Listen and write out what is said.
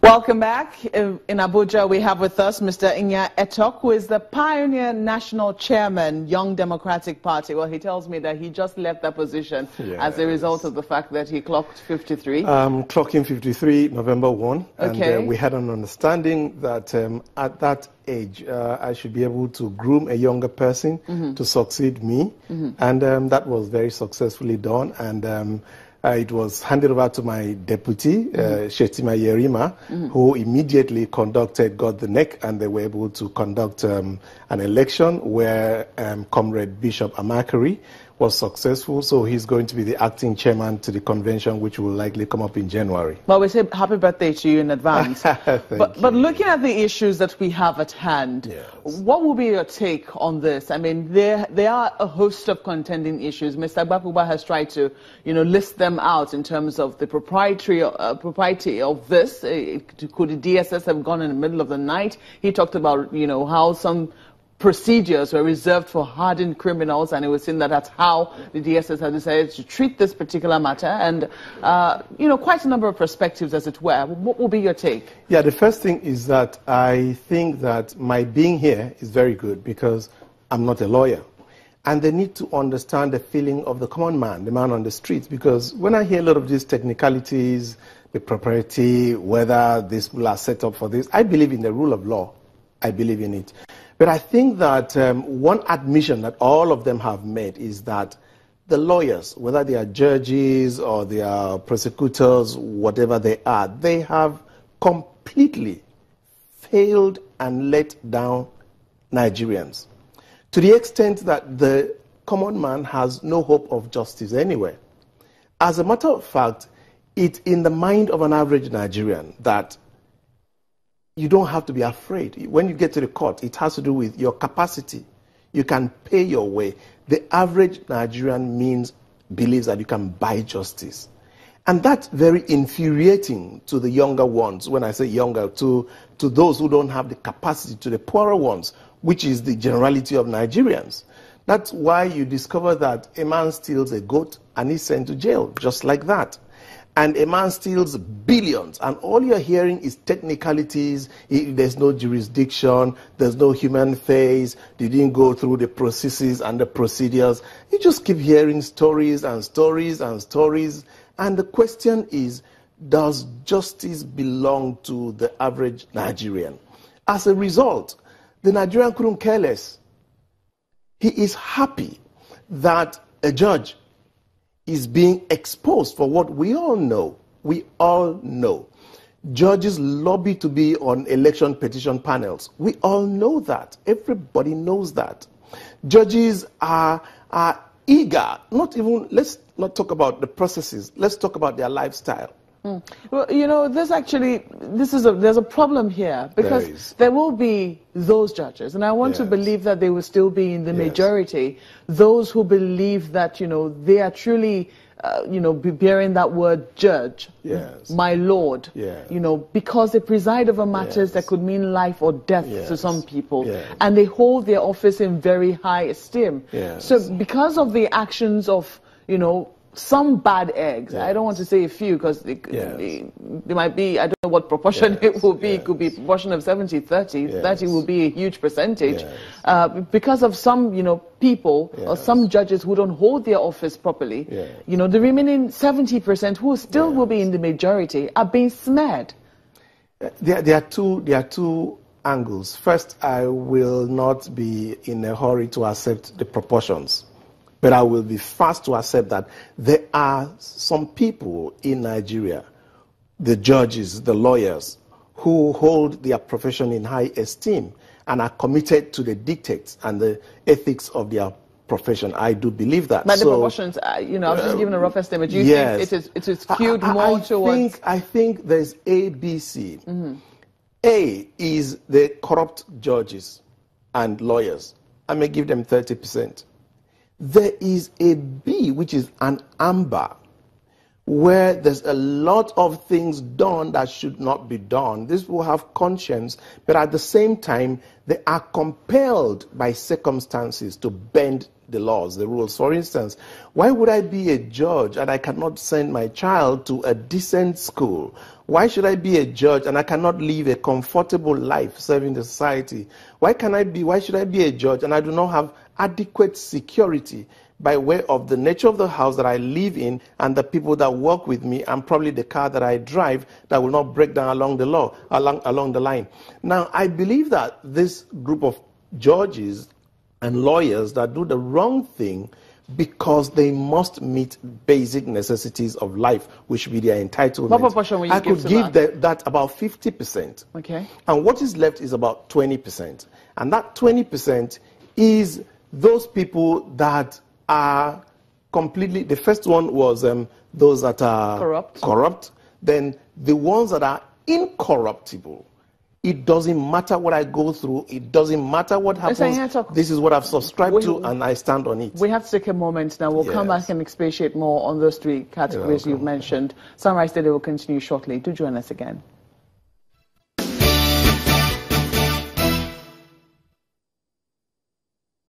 Welcome back. In Abuja, we have with us Mr. Nya Etok, who is the Pioneer National Chairman, Young Democratic Party. Well, he tells me that he just left that position as a result of the fact that he clocked 53. Clocking 53 November 1. Okay. And we had an understanding that at that age, I should be able to groom a younger person to succeed me. And that was very successfully done. And it was handed over to my deputy, Shetima Yerima, who immediately got the neck, and they were able to conduct an election where Comrade Bishop Amakari was successful. So he's going to be the acting chairman to the convention, which will likely come up in January. Well, we say happy birthday to you in advance. but looking at the issues that we have at hand, what will be your take on this? I mean, there are a host of contending issues. Mr. Agbapuba has tried to, list them out in terms of the propriety of this. Could the DSS have gone in the middle of the night? He talked about, how some procedures were reserved for hardened criminals, and it was seen that that's how the DSS has decided to treat this particular matter, and quite a number of perspectives, as it were. What will be your take? Yeah, the first thing is that I think that my being here is very good because I'm not a lawyer, and they need to understand the feeling of the common man, the man on the streets, because when I hear a lot of these technicalities, the propriety, whether these people are set up for this, I believe in the rule of law. I believe in it. But I think that one admission that all of them have made is that the lawyers, whether they are judges or they are prosecutors, whatever they are, they have completely failed and let down Nigerians, to the extent that the common man has no hope of justice anywhere. As a matter of fact, it's in the mind of an average Nigerian that you don't have to be afraid. When you get to the court, it has to do with your capacity. You can pay your way. The average Nigerian believes that you can buy justice. And that's very infuriating to the younger ones. When I say younger, to those who don't have the capacity, to the poorer ones, which is the generality of Nigerians. That's why you discover that a man steals a goat and he's sent to jail, just like that. And a man steals billions, and all you're hearing is technicalities. There's no jurisdiction, there's no human face, they didn't go through the processes and the procedures. You just keep hearing stories and stories and stories. And the question is, does justice belong to the average Nigerian? As a result, the Nigerian couldn't care less. He is happy that a judge is being exposed for what we all know. We all know. Judges lobby to be on election petition panels. We all know that. Everybody knows that. Judges are eager. Let's not talk about the processes. Let's talk about their lifestyle. Well, there's a problem here, because there will be those judges, and I want to believe that they will still be in the majority, those who believe that, they are truly, bearing that word judge, my lord, because they preside over matters that could mean life or death to some people, and they hold their office in very high esteem. So because of the actions of, some bad eggs, I don't want to say a few, because they might be, I don't know what proportion it will be. It could be a proportion of 70-30. 30 will be a huge percentage. Because of some, people or some judges who don't hold their office properly, the remaining 70% who still will be in the majority are being smeared. There are two angles. First, I will not be in a hurry to accept the proportions. But I will be fast to accept that there are some people in Nigeria, the judges, the lawyers, who hold their profession in high esteem and are committed to the dictates and the ethics of their profession. I do believe that. But the proportions, I'm just giving a rough estimate. Do you think it is skewed more towards? I think there's A, B, C. A is the corrupt judges and lawyers. I may give them 30%. There is a B, which is an amber, where there's a lot of things done that should not be done. These people have conscience, but at the same time, they are compelled by circumstances to bend the laws, the rules. For instance, why would I be a judge and I cannot send my child to a decent school? Why should I be a judge and I cannot live a comfortable life serving the society? Why should I be a judge and I do not have adequate security by way of the nature of the house that I live in and the people that work with me and probably the car that I drive that will not break down along the line? Now, I believe that this group of judges and lawyers that do the wrong thing because they must meet basic necessities of life, which should be their entitlement. What proportion will you give to give that about 50%. Okay. And what is left is about 20%. And that 20% is those people that are completely, the first one was those that are corrupt. Then the ones that are incorruptible. It doesn't matter what I go through. It doesn't matter what happens. This is what I've subscribed to, and I stand on it. We have to take a moment now. We'll come back and expatiate more on those three categories you've mentioned. Sunrise Daily will continue shortly. Do join us again.